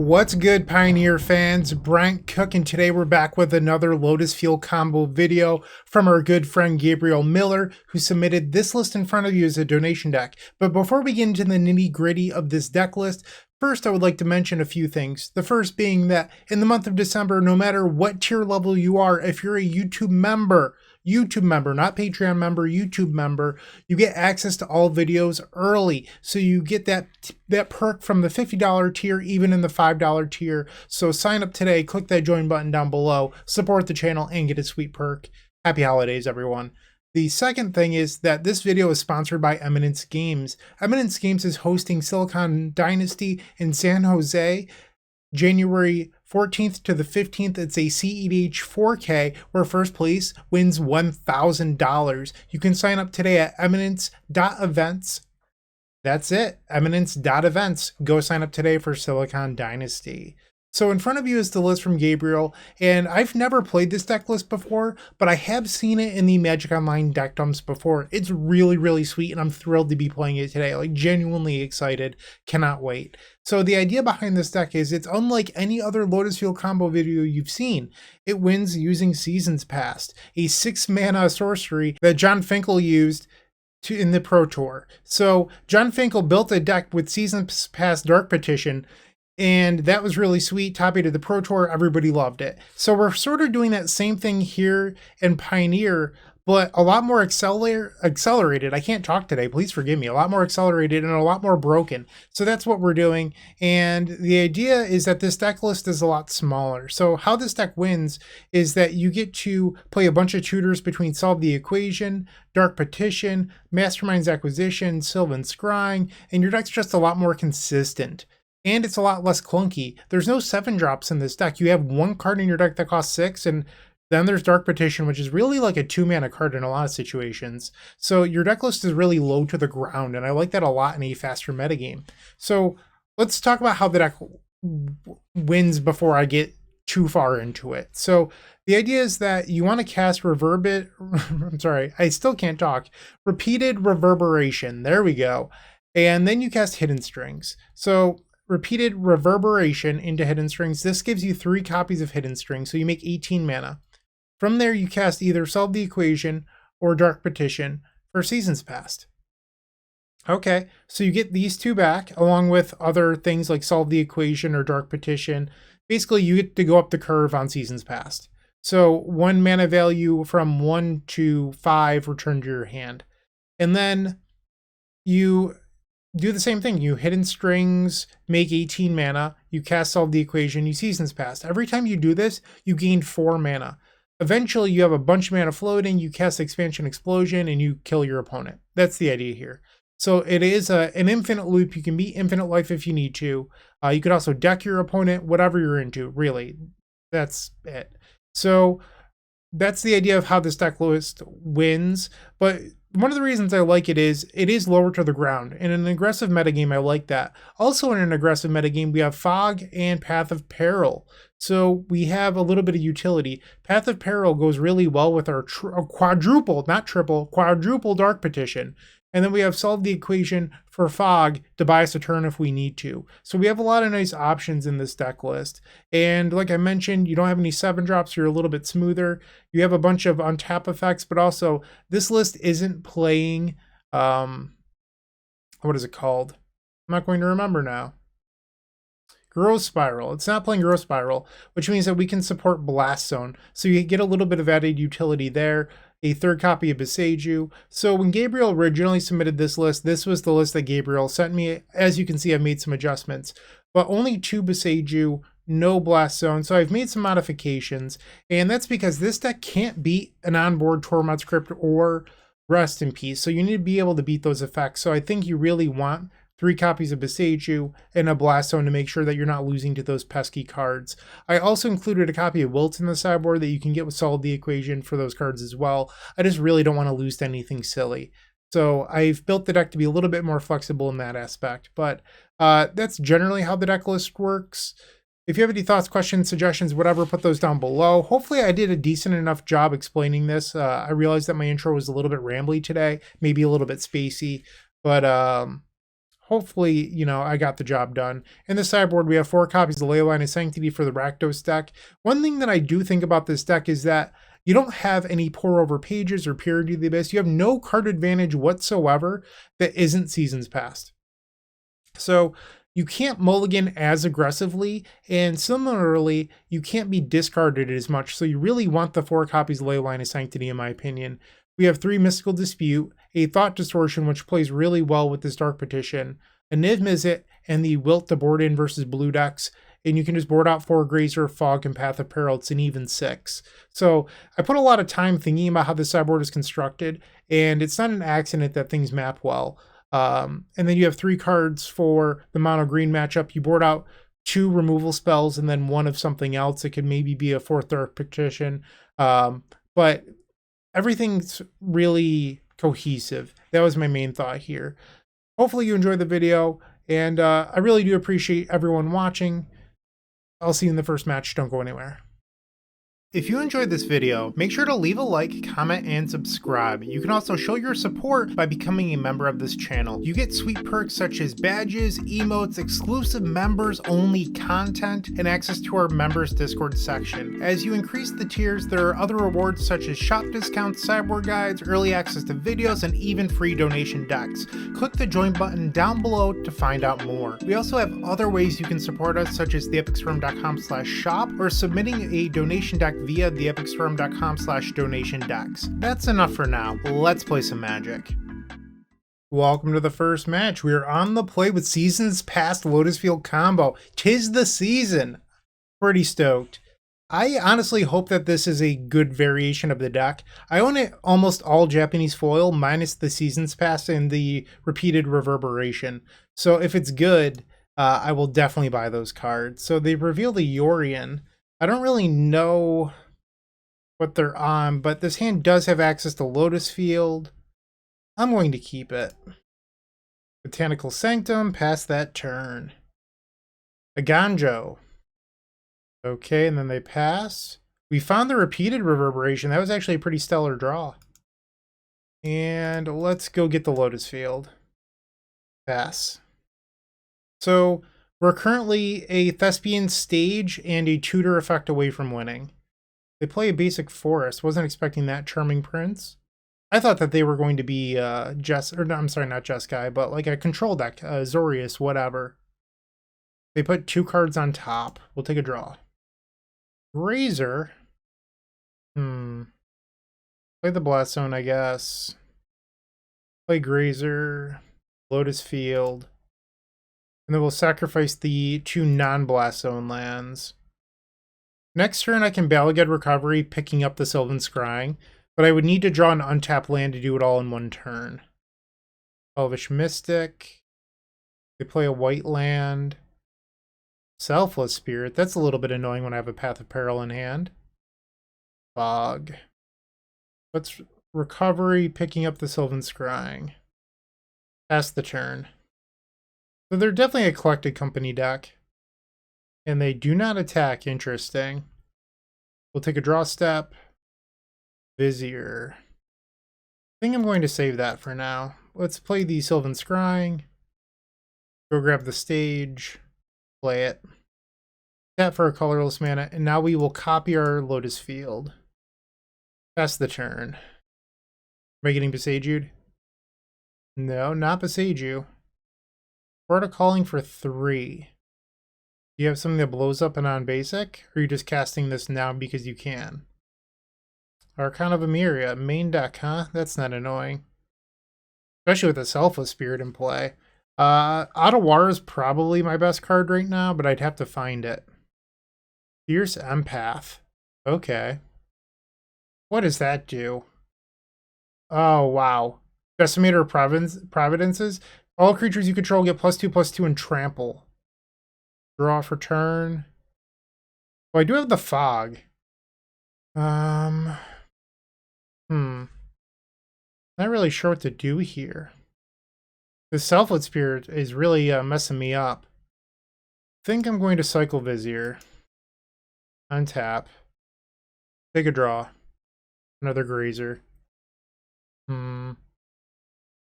What's good, Pioneer fans? Bryant Cook, and today we're back with another Lotus Field Combo video from our good friend Gabriel Miller, who submitted this list in front of you as a donation deck. But before we get into the nitty-gritty of this deck list, first I would like to mention a few things. The first being that in the month of December, no matter what tier level you are, if you're a YouTube member, not Patreon member, YouTube member, you get access to all videos early. So you get that perk from the $50 tier, even in the $5 tier. So sign up today, click that join button down below, support the channel, and get a sweet perk. Happy holidays, everyone. The second thing is that this video is sponsored by Eminence Games. Eminence Games is hosting Silicon Dynasty in San Jose, January 14th to the 15th. It's a CEDH 4K where first place wins $1,000. You can sign up today at eminence.events. That's it, eminence.events. Go sign up today for Silicon Dynasty. So in front of you is the list from Gabriel, and I've never played this deck list before, but I have seen it in the Magic Online deck dumps before. It's really, really sweet, and I'm thrilled to be playing it today. Like, genuinely excited. Cannot wait. So the idea behind this deck is it's unlike any other Lotus Field Combo video you've seen. It wins using Seasons Past, a 6-mana sorcery that John Finkel used in the Pro Tour. So John Finkel built a deck with Seasons Past Dark Petition, and that was really sweet. Top 8 of the Pro Tour, everybody loved it. So we're sort of doing that same thing here in Pioneer, but a lot more accelerated. I can't talk today, please forgive me. A lot more accelerated and a lot more broken. So that's what we're doing. And the idea is that this deck list is a lot smaller. So how this deck wins is that you get to play a bunch of tutors between Solve the Equation, Dark Petition, Mastermind's Acquisition, Sylvan Scrying, and your deck's just a lot more consistent. And it's a lot less clunky. There's no 7-drops in this deck. You have one card in your deck that costs 6, and then there's Dark Petition, which is really like a 2-mana card in a lot of situations. So your deck list is really low to the ground, and I like that a lot in a faster metagame. So let's talk about how the deck wins before I get too far into it. So the idea is that you want to cast Repeated Reverberation. There we go. And then you cast Hidden Strings. So Repeated Reverberation into Hidden Strings. This gives you 3 copies of Hidden Strings, so you make 18 mana. From there, you cast either Solve the Equation or Dark Petition for Seasons Past. Okay, so you get these 2 back, along with other things like Solve the Equation or Dark Petition. Basically, you get to go up the curve on Seasons Past. So 1 mana value from 1 to 5 return to your hand. And then you do the same thing. You Hidden Strings, make 18 mana, you cast Solve the Equation, you Seasons Past. Every time you do this, you gain 4 mana. Eventually, you have a bunch of mana floating, you cast Expansion Explosion, and you kill your opponent. That's the idea here. So it is an infinite loop. You can beat infinite life if you need to. You could also deck your opponent, whatever you're into, really. That's it. So that's the idea of how this deck list wins. But one of the reasons I like it is lower to the ground. In an aggressive metagame, I like that. Also in an aggressive metagame, we have Fog and Path of Peril. So we have a little bit of utility. Path of Peril goes really well with our quadruple Dark Petition. And then we have Solve the Equation for Fog to buy us a turn if we need to. So we have a lot of nice options in this deck list. And like I mentioned, you don't have any 7-drops, you're a little bit smoother. You have a bunch of untap effects, but also this list isn't playing, what is it called? I'm not going to remember now. Growth Spiral. It's not playing Growth Spiral, which means that we can support Blast Zone. So you get a little bit of added utility there. A 3rd copy of Beseiju. So when Gabriel originally submitted this list, this was the list that Gabriel sent me. As you can see, I've made some adjustments, but only 2 Beseiju, no Blast Zone. So I've made some modifications, and that's because this deck can't beat an onboard Tormod's Crypt or Rest in Peace. So you need to be able to beat those effects. So I think you really want 3 copies of Beseiju and a Blast Zone to make sure that you're not losing to those pesky cards. I also included a copy of Wilt in the sideboard that you can get with Solve the Equation for those cards as well. I just really don't want to lose to anything silly. So I've built the deck to be a little bit more flexible in that aspect. But that's generally how the deck list works. If you have any thoughts, questions, suggestions, whatever, put those down below. Hopefully I did a decent enough job explaining this. I realized that my intro was a little bit rambly today, maybe a little bit spacey, but hopefully, you know, I got the job done. In the sideboard, we have 4 copies of Leyline of Sanctity for the Rakdos deck. One thing that I do think about this deck is that you don't have any Pore Over Pages or Purity of the Abyss. You have no card advantage whatsoever that isn't Seasons Past. So you can't mulligan as aggressively, and similarly, you can't be discarded as much. So you really want the 4 copies of Leyline of Sanctity, in my opinion. We have 3 Mystical Dispute, a Thought Distortion, which plays really well with this Dark Petition, a Niv Mizzet, and the Wilt to board in versus blue decks. And you can just board out 4 Grazer, Fog, and Path of Peril. It's an even 6. So I put a lot of time thinking about how the sideboard is constructed, and it's not an accident that things map well. And then you have 3 cards for the mono green matchup. You board out 2 removal spells and then 1 of something else. It could maybe be a 4th Dark Petition. But everything's really cohesive. That was my main thought here. Hopefully you enjoyed the video, and I really do appreciate everyone watching. I'll see you in the first match. Don't go anywhere. If you enjoyed this video, make sure to leave a like, comment, and subscribe. You can also show your support by becoming a member of this channel. You get sweet perks such as badges, emotes, exclusive members-only content, and access to our members Discord section. As you increase the tiers, there are other rewards such as shop discounts, sideboard guides, early access to videos, and even free donation decks. Click the join button down below to find out more. We also have other ways you can support us, such as theepicstorm.com/shop or submitting a donation deck via theepicstorm.com/donation decks. That's enough for now. Let's play some Magic. Welcome to the first match. We are on the play with Seasons Past Lotus Field Combo. 'Tis the season. Pretty stoked. I honestly hope that this is a good variation of the deck. I own it almost all Japanese foil minus the Seasons Past and the Repeated Reverberation. So if it's good, I will definitely buy those cards. So they reveal the Yorion. I don't really know what they're on, but this hand does have access to Lotus Field. I'm going to keep it. Botanical Sanctum, pass that turn. A Ganjo. Okay, and then they pass. We found the Repeated Reverberation. That was actually a pretty stellar draw. And let's go get the Lotus Field. Pass. So we're currently a Thespian stage and a tutor effect away from winning. They play a basic forest. Wasn't expecting that. Charming Prince. I thought that they were going to be no, I'm sorry, not Jeskai, but like a control deck, Azorius, whatever. They put 2 cards on top. We'll take a draw. Grazer. Play the Blast Zone, I guess. Play Grazer. Lotus Field. And then we'll sacrifice the 2 non-Blast Zone lands. Next turn, I can Balagad Recovery, picking up the Sylvan Scrying, but I would need to draw an untapped land to do it all in 1 turn. Elvish Mystic. They play a white land. Selfless Spirit. That's a little bit annoying when I have a Path of Peril in hand. Fog. Let's Recovery, picking up the Sylvan Scrying. Pass the turn. So they're definitely a collected company deck. And they do not attack. Interesting. We'll take a draw step. Vizier. I think I'm going to save that for now. Let's play the Sylvan Scrying. Go grab the stage. Play it. Tap for a colorless mana. And now we will copy our Lotus Field. Pass the turn. Am I getting Besaged? No, not Besaged. Florida Calling for 3. Do you have something that blows up and on basic? Or are you just casting this now because you can? Archon of Emeria, main deck, huh? That's not annoying. Especially with a Selfless Spirit in play. Otawara is probably my best card right now, but I'd have to find it. Fierce Empath. Okay. What does that do? Oh, wow. Decimator of Providences. All creatures you control get +2/+2 and trample. Draw for turn. Well, I do have the Fog. Not really sure what to do here. The Selfless Spirit is really messing me up. I think I'm going to cycle Vizier. Untap. Take a draw. Another Grazer.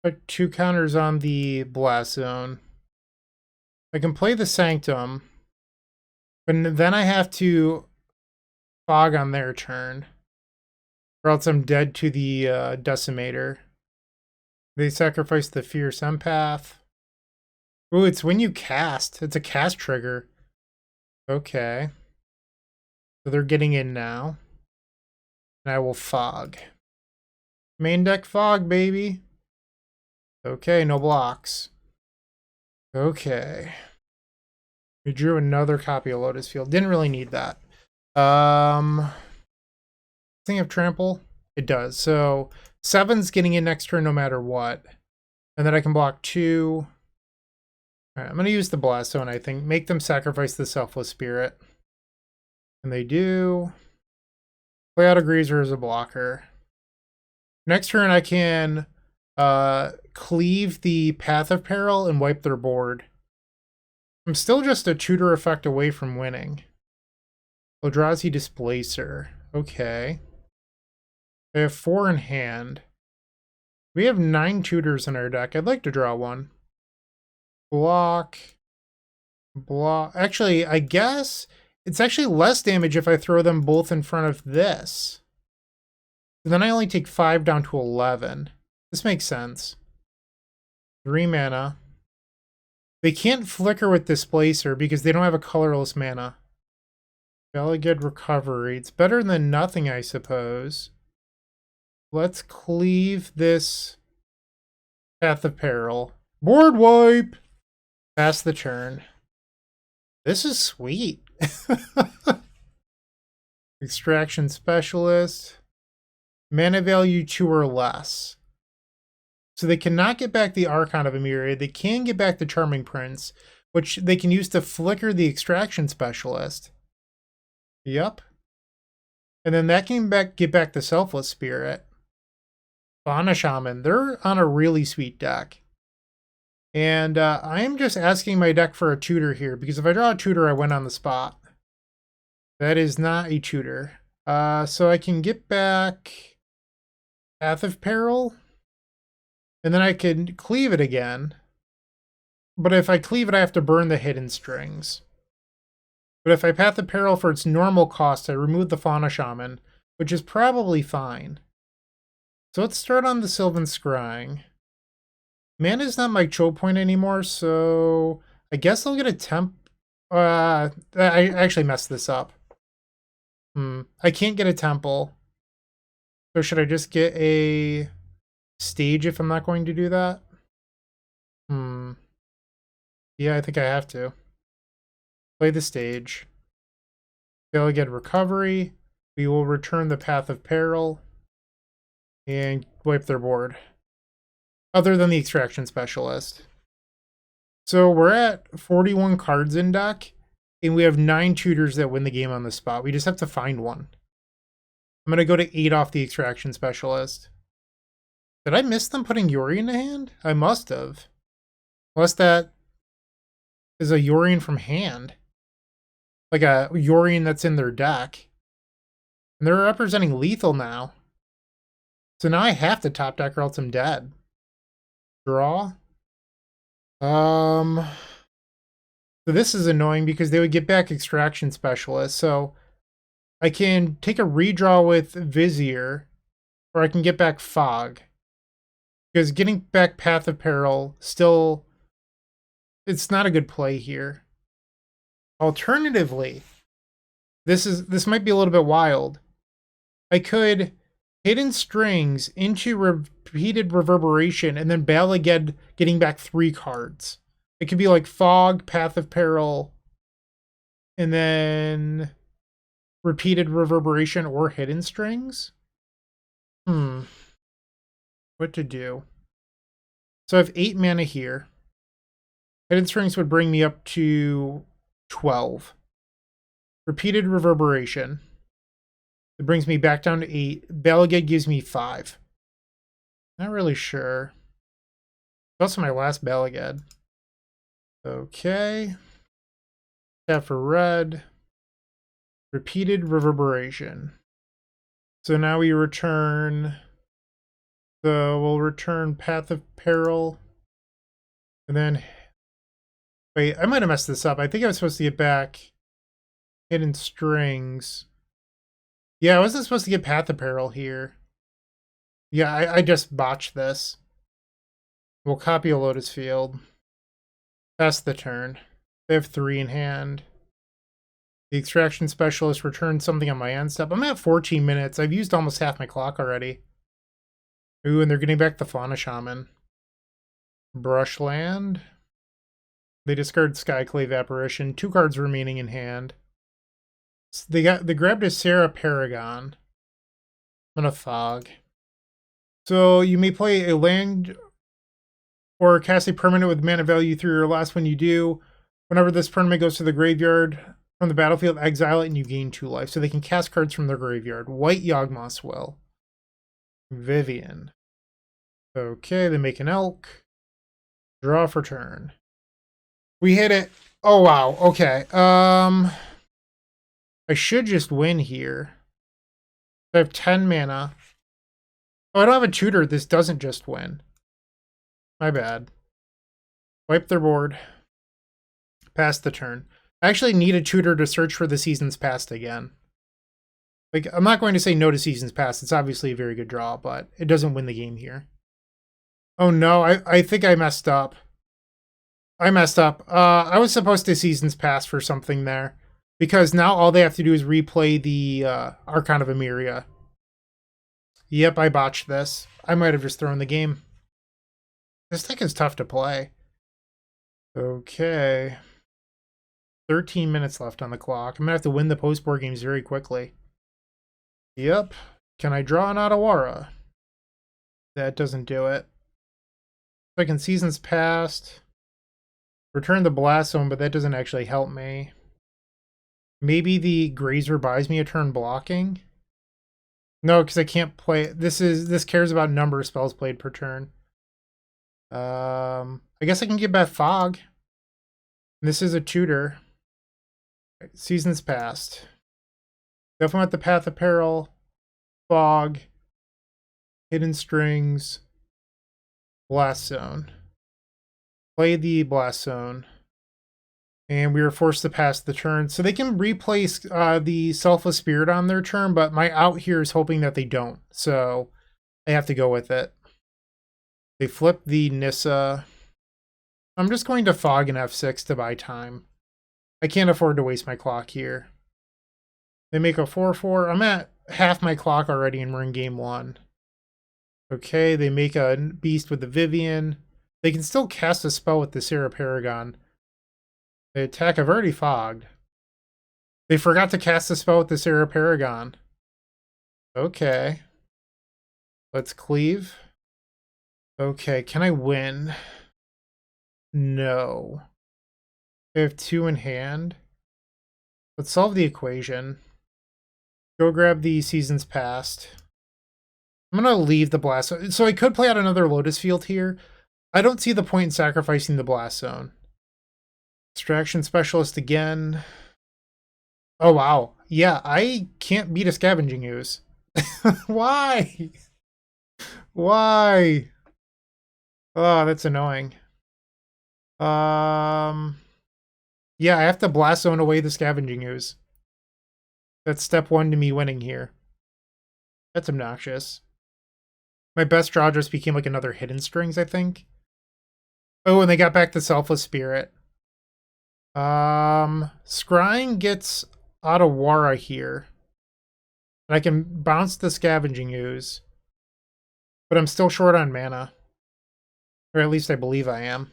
Put 2 counters on the Blast Zone. I can play the Sanctum, but then I have to fog on their turn, or else I'm dead to the Decimator. They sacrifice the Fierce Empath. Ooh, it's when you cast. It's a cast trigger. Okay. So they're getting in now. And I will fog. Main deck fog, baby. Okay, no blocks. Okay. We drew another copy of Lotus Field. Didn't really need that. Thing of Trample? It does. So 7's getting in next turn no matter what. And then I can block 2. Alright, I'm going to use the Blast Zone, I think. Make them sacrifice the Selfless Spirit. And they do. Play out a Greaser as a blocker. Next turn I can cleave the Path of Peril and wipe their board. I'm still just a tutor effect away from winning. Eldrazi Displacer. Okay. I have 4 in hand. We have 9 tutors in our deck. I'd like to draw one. Block. Block. Actually, I guess it's actually less damage if I throw them both in front of this. Then I only take 5 down to 11. This makes sense. 3 mana. They can't flicker with Displacer because they don't have a colorless mana. Delegate Recovery. It's better than nothing, I suppose. Let's cleave this Path of Peril. Board wipe! Pass the turn. This is sweet. Extraction Specialist. Mana value 2 or less. So they cannot get back the Archon of Emiria. They can get back the Charming Prince, which they can use to flicker the Extraction Specialist. Yep. And then that can get back the Selfless Spirit. Fauna Shaman. They're on a really sweet deck. And I am just asking my deck for a tutor here, because if I draw a tutor, I win on the spot. That is not a tutor. So I can get back Path of Peril. And then I can cleave it again. But if I cleave it, I have to burn the Hidden Strings. But if I Path of Peril for its normal cost, I remove the Fauna Shaman, which is probably fine. So let's start on the Sylvan Scrying. Mana is not my choke point anymore, so I guess I'll get a temp. I actually messed this up. I can't get a temple. So should I just get a stage if I'm not going to do that? Yeah, I think I have to. Play the stage. They'll get recovery. We will return the Path of Peril. And wipe their board. Other than the Extraction Specialist. So we're at 41 cards in deck. And we have 9 tutors that win the game on the spot. We just have to find one. I'm going to go to 8 off the Extraction Specialist. Did I miss them putting Yorion in the hand? I must have. Unless that is a Yorion from hand. Like a Yorion that's in their deck. And they're representing lethal now. So now I have to top deck or else I'm dead. Draw. So this is annoying because they would get back Extraction Specialist. So I can take a redraw with Vizier, or I can get back Fog. Because getting back Path of Peril still, it's not a good play here. Alternatively, this might be a little bit wild. I could Hidden Strings into Repeated Reverberation and then Bala getting back 3 cards. It could be like Fog, Path of Peril, and then Repeated Reverberation or Hidden Strings. What to do? So I have 8 mana here. Hidden Strings would bring me up to 12. Repeated Reverberation. It brings me back down to 8. Balagad gives me 5. Not really sure. That's also my last Balagad. Okay. Tap for red. Repeated Reverberation. So now we return. So we'll return Path of Peril. And then Wait, I might have messed this up. I think I was supposed to get back Hidden Strings. Yeah, I wasn't supposed to get Path Apparel here. Yeah, I just botched this. We'll copy a Lotus Field. Pass the turn. They have 3 in hand. The Extraction Specialist returned something on my end step. I'm at 14 minutes. I've used almost half my clock already. Ooh, and they're getting back the Fauna Shaman. Brushland. They discard Skyclave Apparition. 2 cards remaining in hand. So they grabbed a Sarah Paragon. I'm gonna Fog. So you may play a land or cast a permanent with mana value 3 or less. When you do, whenever this permanent goes to the graveyard from the battlefield, exile it and you gain 2 life. So they can cast cards from their graveyard. White Yawgmoth's Will. Vivian. Okay, they make an Elk. Draw for turn. We hit it. Oh wow, okay. I should just win here. I have 10 mana. Oh, I don't have a tutor. This doesn't just win. My bad. Wipe their board. Pass the turn. I actually need a tutor to search for the Seasons Past again. Like, I'm not going to say no to Seasons Past. It's obviously a very good draw, but it doesn't win the game here. Oh no, I think I messed up. I messed up. I was supposed to Seasons Past for something there. Because now all they have to do is replay the Archon of Emeria. Yep, I botched this. I might have just thrown the game. This deck is tough to play. Okay. 13 minutes left on the clock. I'm going to have to win the post-board games very quickly. Yep. Can I draw an Otawara? That doesn't do it. Second Seasons Past. Return the Blast Zone, but that doesn't actually help me. Maybe the Grazer buys me a turn blocking? No, because I can't play. This cares about number of spells played per turn. I guess I can get back Fog. This is a tutor. Seasons Past. Definitely want the Path Apparel. Fog. Hidden Strings. Blast Zone. Play the Blast Zone. And we were forced to pass the turn. So they can replace the Selfless Spirit on their turn, but my out here is hoping that they don't. So I have to go with it. They flip the Nissa. I'm just going to Fog and F6 to buy time. I can't afford to waste my clock here. They make a 4/4. I'm at half my clock already and we're in game 1. Okay, they make a beast with the Vivian. They can still cast a spell with the Sarah Paragon. They attack. I've already fogged. They forgot to cast a spell with the Sarah Paragon. Okay. Let's cleave. Okay, can I win? No. I have 2 in hand. Let's solve the equation. Go grab the Seasons Past. I'm going to leave the Blast Zone. So I could play out another Lotus Field here. I don't see the point in sacrificing the Blast Zone. Extraction Specialist again. Oh, wow. Yeah, I can't beat a Scavenging Ooze. Why? Why? Oh, that's annoying. Yeah, I have to Blast Zone away the Scavenging Ooze. That's step 1 to me winning here. That's obnoxious. My best draw just became like another Hidden Strings, I think. Oh, and they got back the Selfless Spirit. Scrying gets Otawara here. And I can bounce the Scavenging Ooze. But I'm still short on mana. Or at least I believe I am.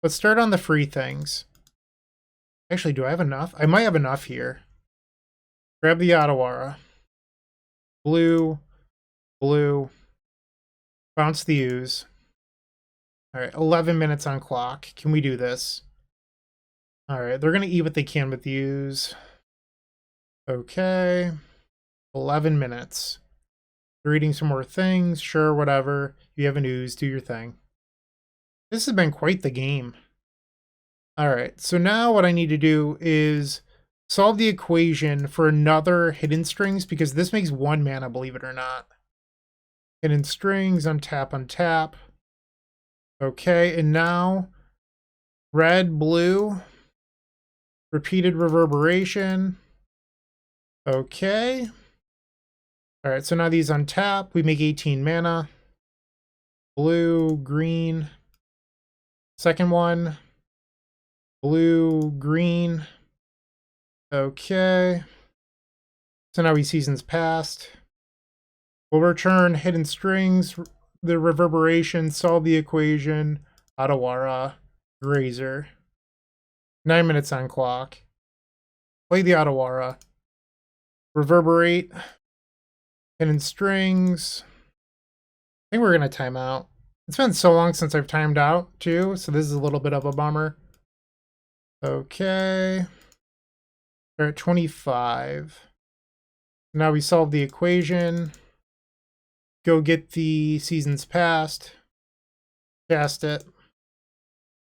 Let's start on the free things. Actually, do I have enough? I might have enough here. Grab the Otawara. Blue. Blue. Bounce the Ooze. Alright, 11 minutes on clock. Can we do this? Alright, they're going to eat what they can with the Ooze. Okay. 11 minutes. They're eating some more things. Sure, whatever. You have an Ooze. Do your thing. This has been quite the game. Alright, so now what I need to do is solve the equation for another Hidden Strings, because this makes 1 mana, believe it or not. Hidden Strings, untap, untap. Okay, and now red, blue, repeated reverberation. Okay. All right, so now these untap. We make 18 mana. Blue, green. Second one. Blue, green. Okay. So now we Seasons Past. We'll return Hidden Strings, the Reverberation, solve the equation, Otawara, Grazer. 9 minutes on clock. Play the Otawara. Reverberate. Hidden Strings. I think we're going to time out. It's been so long since I've timed out, too, so this is a little bit of a bummer. Okay. We're at 25. Now we solve the equation. Go get the Seasons Past. Cast it.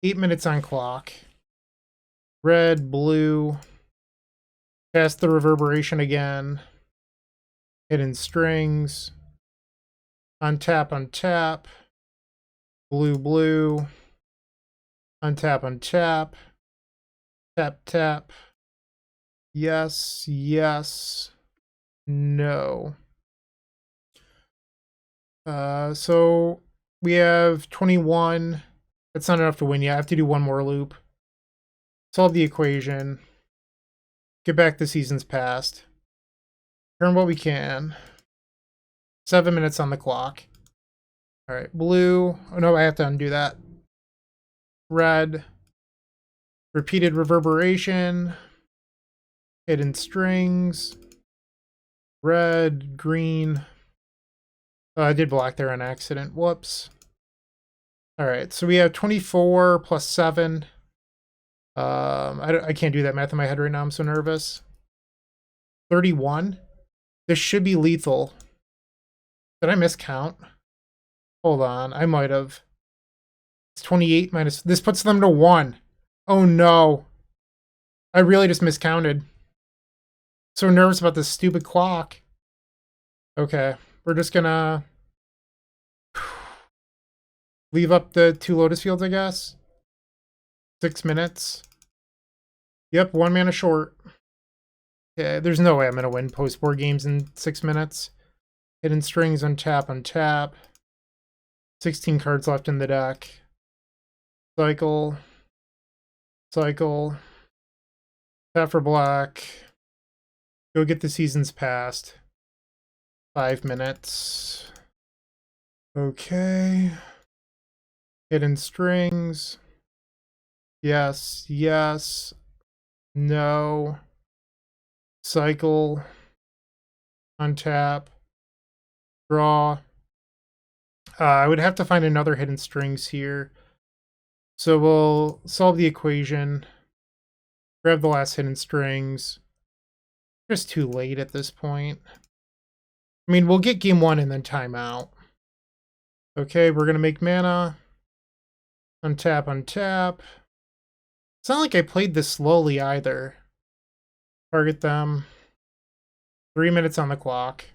8 minutes on clock. Red, blue. Cast the Reverberation again. Hidden Strings. Untap, untap. Blue, blue. Untap, untap. Tap, tap. Yes, yes. No. So we have 21. That's not enough to win yet. I have to do one more loop. Solve the equation. Get back the Seasons Past. Turn what we can. 7 minutes on the clock. All right, blue. Oh no, I have to undo that. Red. Repeated reverberation. Hidden strings. Red, green. Oh, I did black there on accident. Whoops. All right, so we have 24 plus 7. I can't do that math in my head right now. I'm so nervous. 31. This should be lethal. Did I miscount? Hold on, I might have. It's 28 minus. This puts them to 1. Oh no. I really just miscounted. So nervous about this stupid clock. Okay, we're just gonna leave up the 2 Lotus Fields, I guess. 6 minutes. Yep, 1 mana short. Okay, there's no way I'm gonna win post-board games in 6 minutes. Hidden strings, untap, untap. 16 cards left in the deck. Cycle. Cycle. Tap for black. Go get the Seasons Past. 5 minutes. Okay. Hidden strings. Yes, yes. No. Cycle. Untap. Draw. I would have to find another hidden strings here. So we'll solve the equation. Grab the last hidden strings. Just too late at this point. I mean, we'll get game 1 and then time out. Okay, we're going to make mana. Untap, untap. It's not like I played this slowly either. Target them. 3 minutes on the clock.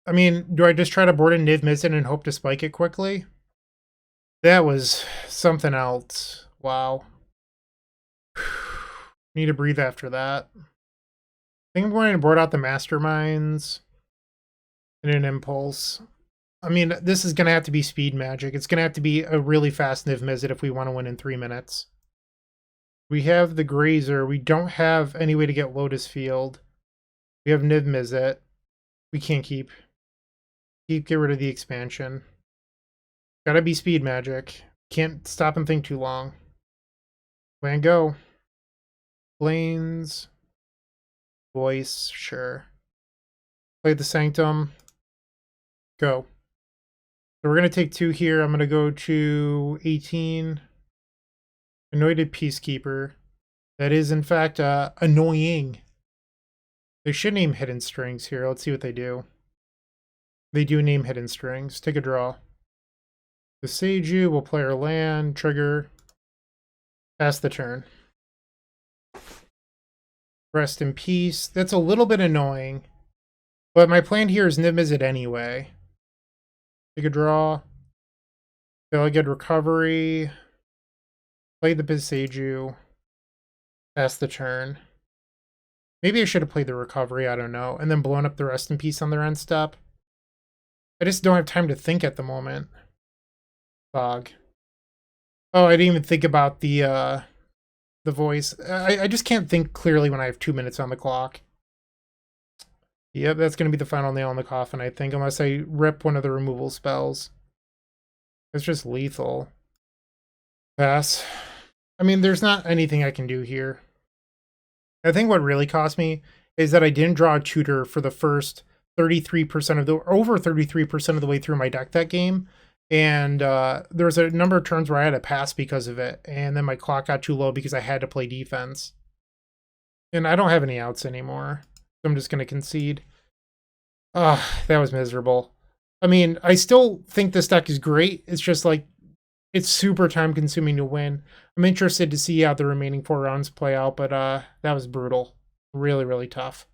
I mean, do I just try to board a Niv Mizzet and hope to spike it quickly? That was something else. Wow. Need to breathe after that. I think I'm going to board out the Masterminds in an impulse. I mean, this is going to have to be speed magic. It's going to have to be a really fast Niv Mizzet if we want to win in 3 minutes. We have the Grazer. We don't have any way to get Lotus Field. We have Niv Mizzet. We can't keep. Get rid of the expansion. Gotta be speed magic. Can't stop and think too long. Plan go. Plains. Voice, sure. Play the Sanctum. Go. So we're gonna take 2 here. I'm gonna go to 18. Anointed Peacekeeper. That is in fact annoying. They should name hidden strings here. Let's see what they do. They do name hidden strings. Take a draw. The Seiju will play our land, trigger, pass the turn. Rest in peace. That's a little bit annoying, but my plan here is Niv Mizzet anyway. Take a draw. Feel a good recovery. Play the Bisseju. Pass the turn. Maybe I should have played the recovery, I don't know. And then blown up the Rest in Peace on their end step. I just don't have time to think at the moment. Fog. Oh, I didn't even think about the voice. I just can't think clearly when I have 2 minutes on the clock. Yep, that's going to be the final nail in the coffin, I think, unless I rip one of the removal spells. It's just lethal. Pass. I mean, there's not anything I can do here. I think what really cost me is that I didn't draw a tutor for the first 33% of the, over 33% of the way through my deck that game. And there was a number of turns where I had to pass because of it. And then my clock got too low because I had to play defense. And I don't have any outs anymore. So I'm just going to concede. That was miserable. I mean, I still think this deck is great. It's just like, it's super time consuming to win. I'm interested to see how the remaining 4 rounds play out, but that was brutal. Really, really tough.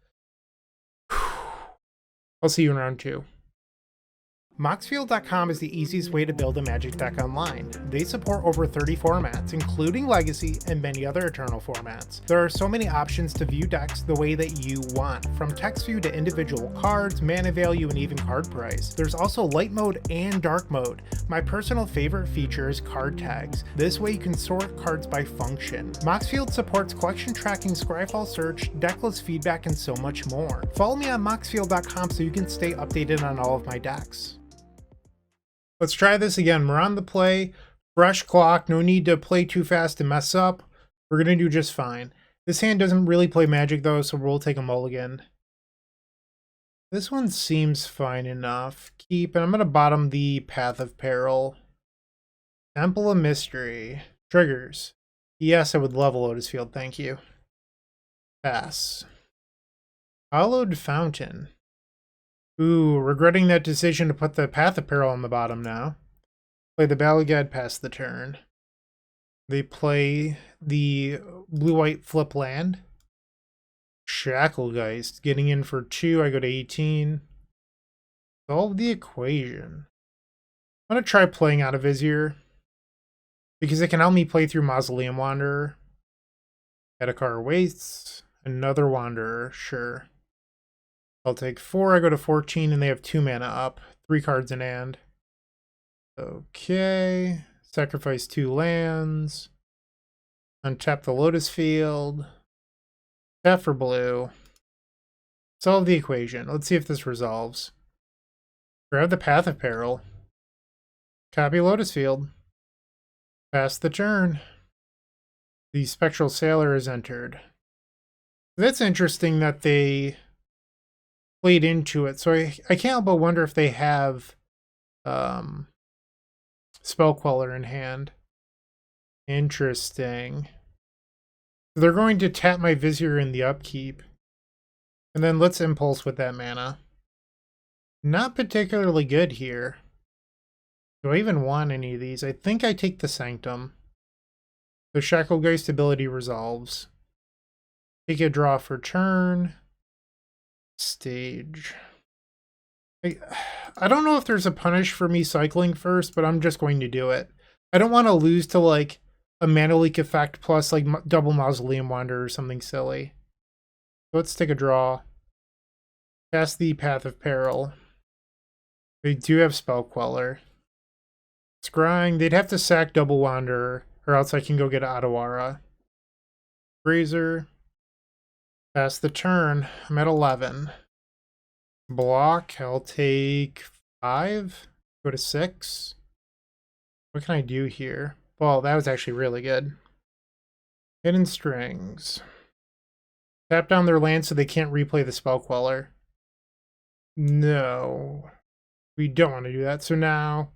I'll see you in round 2. Moxfield.com is the easiest way to build a Magic deck online. They support over 30 formats, including Legacy and many other Eternal formats. There are so many options to view decks the way that you want, from text view to individual cards, mana value, and even card price. There's also light mode and dark mode. My personal favorite feature is card tags. This way you can sort cards by function. Moxfield supports collection tracking, Scryfall search, decklist feedback, and so much more. Follow me on Moxfield.com so you can stay updated on all of my decks. Let's try this again. We're on the play. Fresh clock. No need to play too fast and mess up. We're going to do just fine. This hand doesn't really play Magic though, so we'll take a mulligan. This one seems fine enough. Keep, and I'm going to bottom the Path of Peril. Temple of Mystery. Triggers. Yes, I would love a Lotus Field, thank you. Pass. Hollowed Fountain. Ooh, regretting that decision to put the Path of Peril on the bottom now. Play the Balagad, pass the turn. They play the blue-white flip land. Shacklegeist, getting in for 2, I go to 18. Solve the equation. I'm going to try playing out of Vizier, because it can help me play through Mausoleum Wanderer. Edakar wastes. Another Wanderer, sure. I'll take 4, I go to 14, and they have 2 mana up. 3 cards in hand. Okay. Sacrifice 2 lands. Untap the Lotus Field. Tap for blue. Solve the equation. Let's see if this resolves. Grab the Path of Peril. Copy Lotus Field. Pass the turn. The Spectral Sailor is entered. That's interesting that they played into it. So I can't help but wonder if they have Spell Queller in hand. Interesting. So they're going to tap my Vizier in the upkeep. And then let's Impulse with that mana. Not particularly good here. Do I even want any of these? I think I take the Sanctum. The Shacklegeist ability resolves. Take a draw for turn. Stage. I don't know if there's a punish for me cycling first, but I'm just going to do it. I don't want to lose to like a mana leak effect plus like double Mausoleum Wanderer or something silly. So let's take a draw. Cast the Path of Peril. They do have Spell Queller. Scrying. They'd have to sack double Wanderer, or else I can go get Adawara. Razor. Pass the turn. I'm at 11. Block. I'll take 5. Go to 6. What can I do here? Well, that was actually really good. Hidden Strings. Tap down their land so they can't replay the Spell Queller. No. We don't want to do that. So now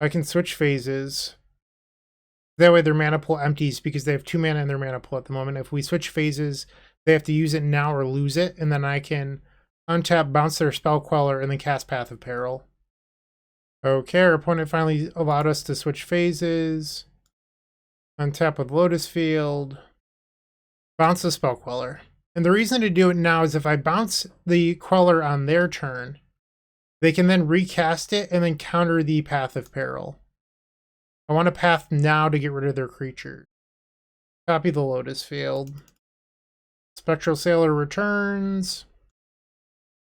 I can switch phases. That way their mana pool empties because they have 2 mana in their mana pool at the moment. If we switch phases, they have to use it now or lose it, and then I can untap, bounce their Spell Queller, and then cast Path of Peril. Okay, our opponent finally allowed us to switch phases. Untap with Lotus Field. Bounce the Spell Queller. And the reason to do it now is if I bounce the Queller on their turn, they can then recast it and then counter the Path of Peril. I want a path now to get rid of their creatures. Copy the Lotus Field. Spectral Sailor returns.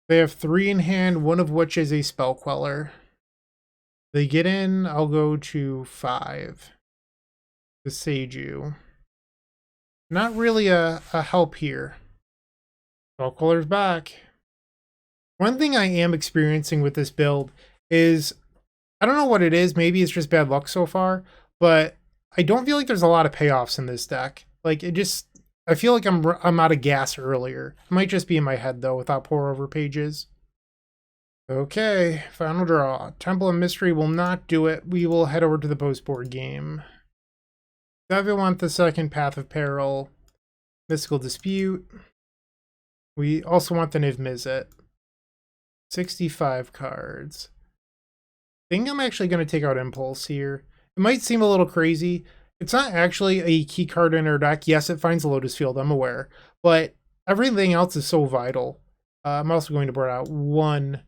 They have 3 in hand, one of which is a Spell Queller. They get in, I'll go to 5. The Seiju. Not really a help here. Spell Queller's back. One thing I am experiencing with this build is, I don't know what it is, maybe it's just bad luck so far, but I don't feel like there's a lot of payoffs in this deck. Like, it just, I feel like I'm out of gas earlier. It might just be in my head, though, without pour over pages. Okay, final draw. Temple of Mystery will not do it. We will head over to the post-board game. Definitely want the second Path of Peril. Mystical Dispute. We also want the Niv Mizzet. 65 cards. I think I'm actually going to take out Impulse here. It might seem a little crazy. It's not actually a key card in our deck. Yes, it finds Lotus Field, I'm aware. But everything else is so vital. I'm also going to board out 1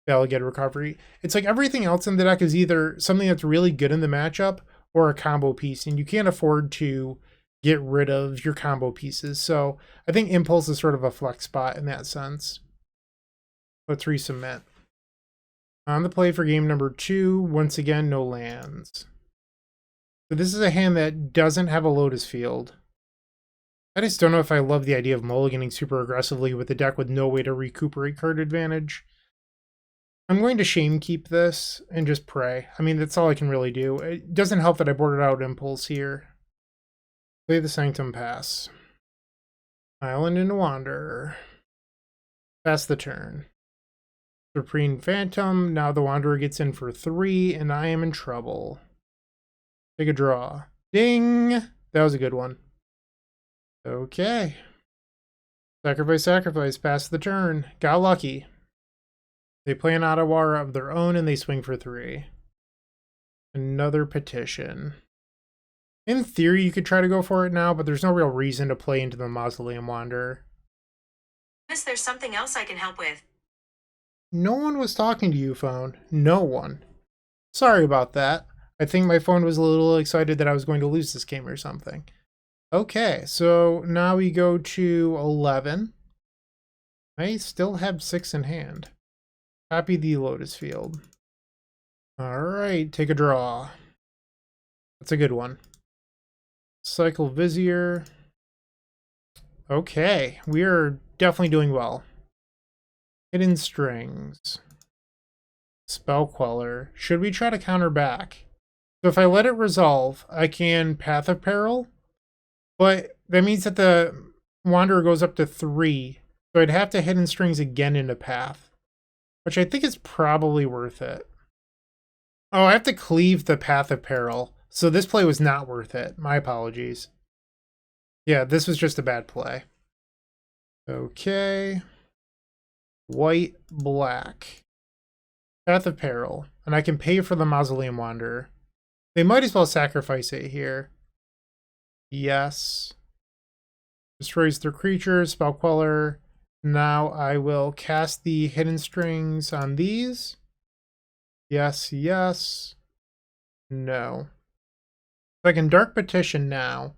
Valgate Recovery. It's like everything else in the deck is either something that's really good in the matchup or a combo piece, and you can't afford to get rid of your combo pieces. So I think Impulse is sort of a flex spot in that sense. Let's resubmit. On the play for game number 2, once again, no lands. So this is a hand that doesn't have a Lotus Field. I just don't know if I love the idea of mulliganing super aggressively with a deck with no way to recuperate card advantage. I'm going to shame keep this and just pray. I mean, that's all I can really do. It doesn't help that I boarded out Impulse here. Play the Sanctum Pass. Island into Wanderer. Pass the turn. Supreme Phantom. Now the Wanderer gets in for 3, and I am in trouble. Take a draw. Ding! That was a good one. Okay. Sacrifice, sacrifice. Pass the turn. Got lucky. They play an Otawara of their own, and they swing for 3. Another Petition. In theory, you could try to go for it now, but there's no real reason to play into the Mausoleum Wanderer. There's something else I can help with. No one was talking to you, phone. No one. Sorry about that. I think my phone was a little excited that I was going to lose this game or something. Okay, so now we go to 11. I still have 6 in hand. Copy the Lotus Field. Alright, take a draw. That's a good one. Cycle Vizier. Okay, we are definitely doing well. Hidden Strings. Spell Queller. Should we try to counter back? So if I let it resolve, I can Path of Peril, but that means that the Wanderer goes up to 3, so I'd have to Hidden Strings again into Path, which I think is probably worth it. Oh, I have to cleave the Path of Peril, so this play was not worth it. My apologies. Yeah, this was just a bad play. Okay. White, black. Path of Peril, and I can pay for the Mausoleum Wanderer. They might as well sacrifice it here. Yes. Destroys their creatures, Spell Queller. Now I will cast the Hidden Strings on these. Yes, yes. No. So I can Dark Petition now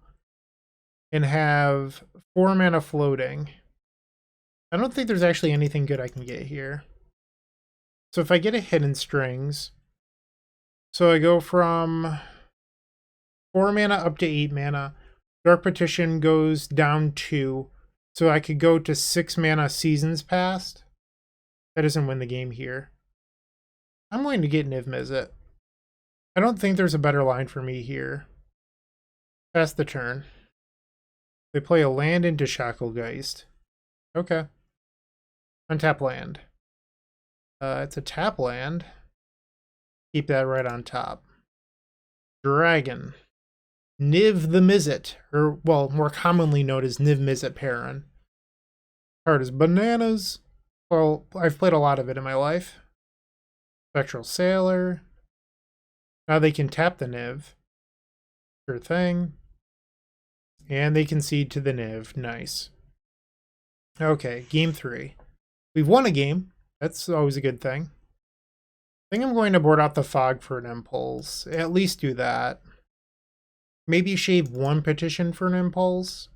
and have 4 mana floating. I don't think there's actually anything good I can get here. So if I get a Hidden Strings, so I go from 4 mana up to 8 mana. Dark Petition goes down 2. So I could go to 6 mana Seasons Past. That doesn't win the game here. I'm going to get Niv Mizzet. I don't think there's a better line for me here. Pass the turn. They play a land into Shacklegeist. Okay. Untap land. It's a tap land. Keep that right on top. Dragon. Niv the Mizzet, or, well, more commonly known as Niv Mizzet Perrin. Card is bananas. Well, I've played a lot of it in my life. Spectral Sailor. Now they can tap the Niv. Sure thing. And they concede to the Niv. Nice. Okay, game 3. We've won a game. That's always a good thing. I think I'm going to board out the fog for an impulse. At least do that. Maybe shave one petition for an impulse.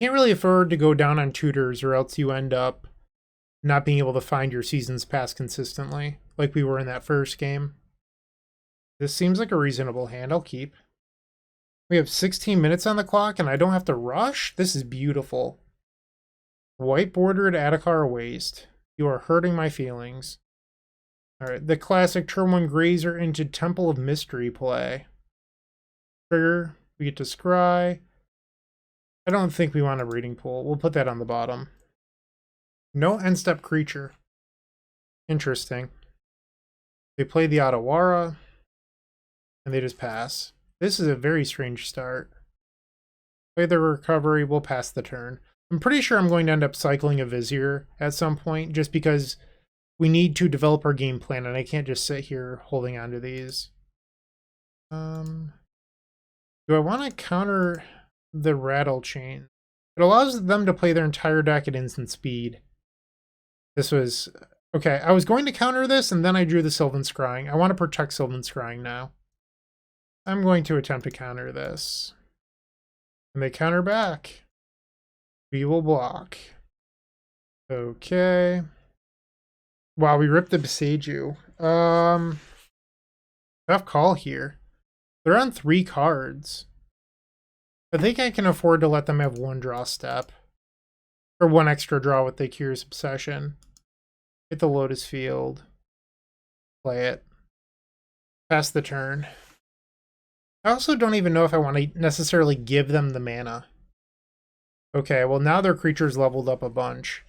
Can't really afford to go down on tutors or else you end up not being able to find your seasons pass consistently, like we were in that first game. This seems like a reasonable hand. I'll keep. We have 16 minutes on the clock and I don't have to rush? This is beautiful. White bordered Adakar Waste. You are hurting my feelings. Alright, the classic turn 1 Grazer into Temple of Mystery play. Trigger, we get to scry. I don't think we want a breeding pool. We'll put that on the bottom. No end-step creature. Interesting. They play the Otawara, and they just pass. This is a very strange start. Play the recovery, we'll pass the turn. I'm pretty sure I'm going to end up cycling a Vizier at some point, just because we need to develop our game plan, and I can't just sit here holding on to these. Do I want to counter the Rattle Chain? It allows them to play their entire deck at instant speed. This was... Okay, I was going to counter this, and then I drew the Sylvan Scrying. I want to protect Sylvan Scrying now. I'm going to attempt to counter this. And they counter back. We will block. Okay. Wow, we ripped the Beseiju. Tough call here. They're on 3 cards. I think I can afford to let them have 1 draw step. Or 1 extra draw with the Curious Obsession. Hit the Lotus Field. Play it. Pass the turn. I also don't even know if I want to necessarily give them the mana. Okay, well now their creature's leveled up a bunch.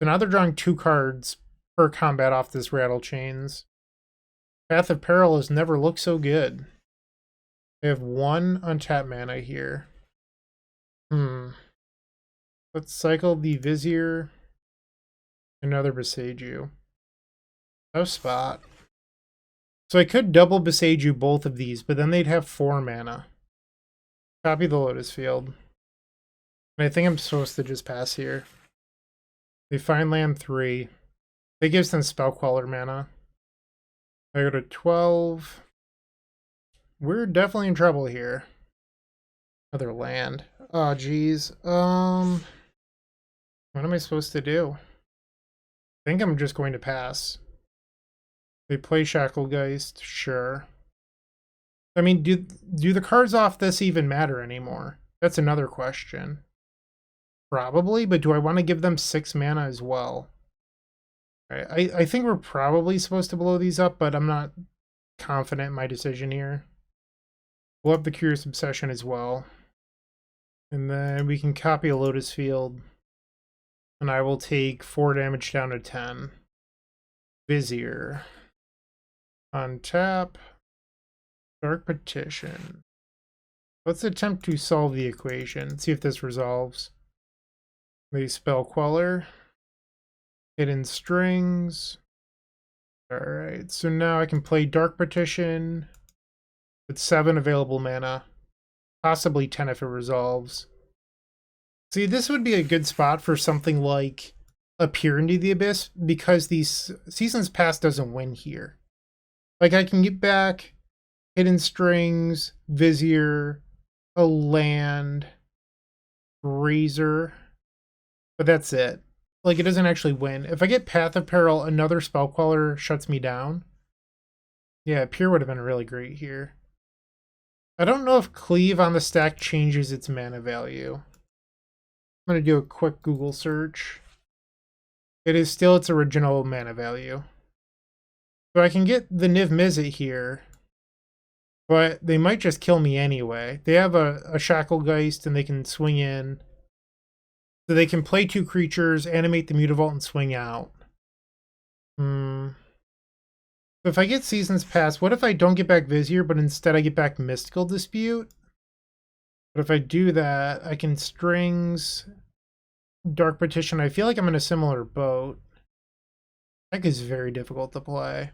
So now they're drawing 2 cards per combat off this Rattle Chains. Path of Peril has never looked so good. They have 1 untapped mana here. Let's cycle the Vizier. Another Beseiju. Tough spot. So I could double Beseiju both of these, but then they'd have 4 mana. Copy the Lotus Field. And I think I'm supposed to just pass here. They find land 3. They gives them Spellqueller mana. I go to 12. We're definitely in trouble here. Another land. Oh, geez. What am I supposed to do? I think I'm just going to pass. They play Shacklegeist, sure. I mean, do the cards off this even matter anymore? That's another question. Probably, but do I want to give them 6 mana as well? I think we're probably supposed to blow these up, but I'm not confident in my decision here. We'll have the Curious Obsession as well. And then we can copy a Lotus Field. And I will take 4 damage down to 10. Vizier. Untap. Dark Petition. Let's attempt to solve the equation. See if this resolves. They spell Queller. Hidden Strings. Alright, so now I can play Dark Petition with 7 available mana. Possibly 10 if it resolves. See, this would be a good spot for something like a Peer into the Abyss, because these Seasons Past doesn't win here. Like, I can get back Hidden Strings, Vizier, a land, Razor, but that's it. Like, it doesn't actually win. If I get Path of Peril, another Spellqueller shuts me down. Yeah, Peer would have been really great here. I don't know if Cleave on the stack changes its mana value. I'm going to do a quick Google search. It is still its original mana value. So I can get the Niv Mizzet here, but they might just kill me anyway. They have a Shacklegeist and they can swing in. So they can play 2 creatures, animate the Mutavault, and swing out. So if I get Seasons Past, what if I don't get back Vizier, but instead I get back Mystical Dispute? But if I do that, I can Strings, Dark Petition. I feel like I'm in a similar boat. That is very difficult to play.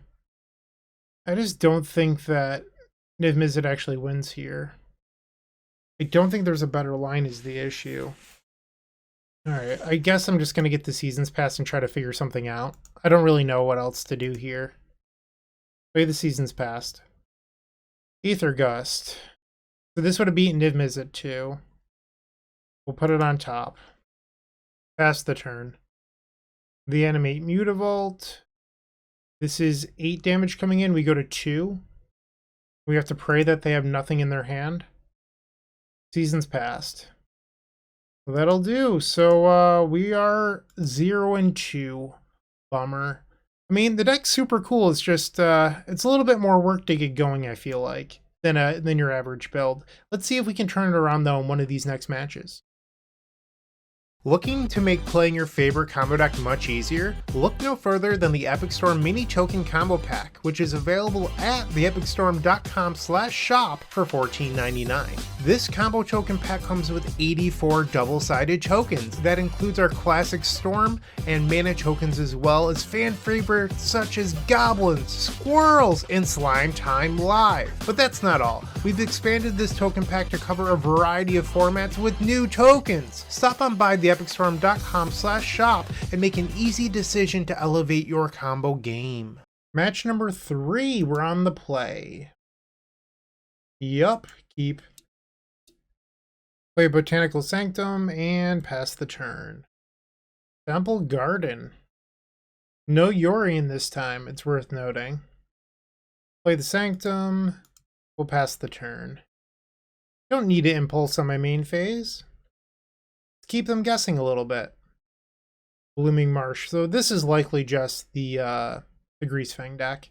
I just don't think that Niv Mizzet actually wins here. I don't think there's a better line is the issue. Alright, I guess I'm just going to get the Seasons Pass and try to figure something out. I don't really know what else to do here. Play the Seasons Pass. Aether Gust. So this would have beaten Niv Mizzet too. We'll put it on top. Pass the turn. The animate Mutavault. This is 8 damage coming in. We go to 2. We have to pray that they have nothing in their hand. Seasons passed. So that'll do. So we are 0-2. Bummer. I mean, the deck's super cool. It's just it's a little bit more work to get going, I feel like, than your average build. Let's see if we can turn it around though in one of these next matches. Looking to make playing your favorite combo deck much easier? Look no further than the Epic Storm Mini Token Combo Pack, which is available at theepicstorm.com/shop for $14.99. This combo token pack comes with 84 double-sided tokens. That includes our classic Storm and mana tokens, as well as fan favorites such as Goblins, Squirrels, and Slime Time Live. But that's not all. We've expanded this token pack to cover a variety of formats with new tokens. Stop on by theepicstorm.com/shop and make an easy decision to elevate your combo game. Match number 3, we're on the play. Yup, keep. Play Botanical Sanctum and pass the turn. Temple Garden. No Yorion this time, it's worth noting. Play the Sanctum. We'll pass the turn. Don't need to impulse on my main phase. Keep them guessing a little bit. Blooming Marsh. So this is likely just the Greasefang deck.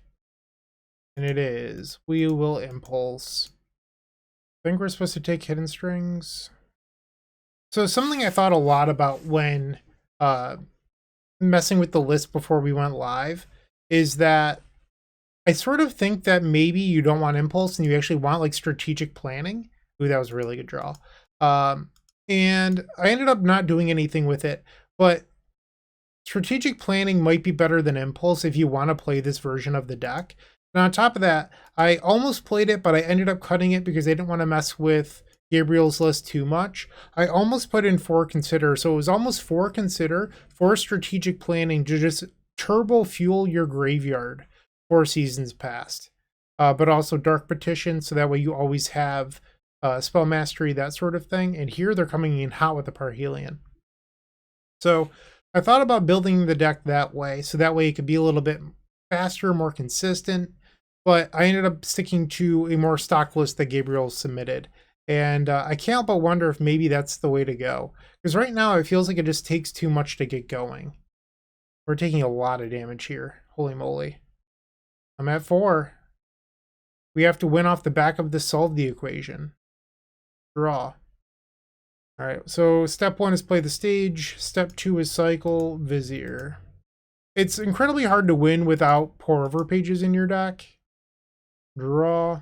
And it is. We will impulse. I think we're supposed to take Hidden Strings. So something I thought a lot about when messing with the list before we went live is that I sort of think that maybe you don't want impulse and you actually want like strategic planning. Ooh, that was a really good draw. And I ended up not doing anything with it, but strategic planning might be better than impulse if you want to play this version of the deck. And on top of that, I almost played it, but I ended up cutting it because I didn't want to mess with Gabriel's list too much. I almost put in 4 Consider, so it was almost 4 Consider, 4 strategic planning to just turbo fuel your graveyard for Seasons Past. But also Dark Petition, so that way you always have spell mastery, that sort of thing. And here they're coming in hot with the Parhelion. So I thought about building the deck that way, so that way it could be a little bit faster, more consistent. But I ended up sticking to a more stock list that Gabriel submitted. And I can't help but wonder if maybe that's the way to go. Because right now it feels like it just takes too much to get going. We're taking a lot of damage here. Holy moly. I'm at 4. We have to win off the back of this Solve the Equation. Draw. Alright, so step 1 is play the stage. Step 2 is cycle Vizier. It's incredibly hard to win without Pore Over pages in your deck. Draw.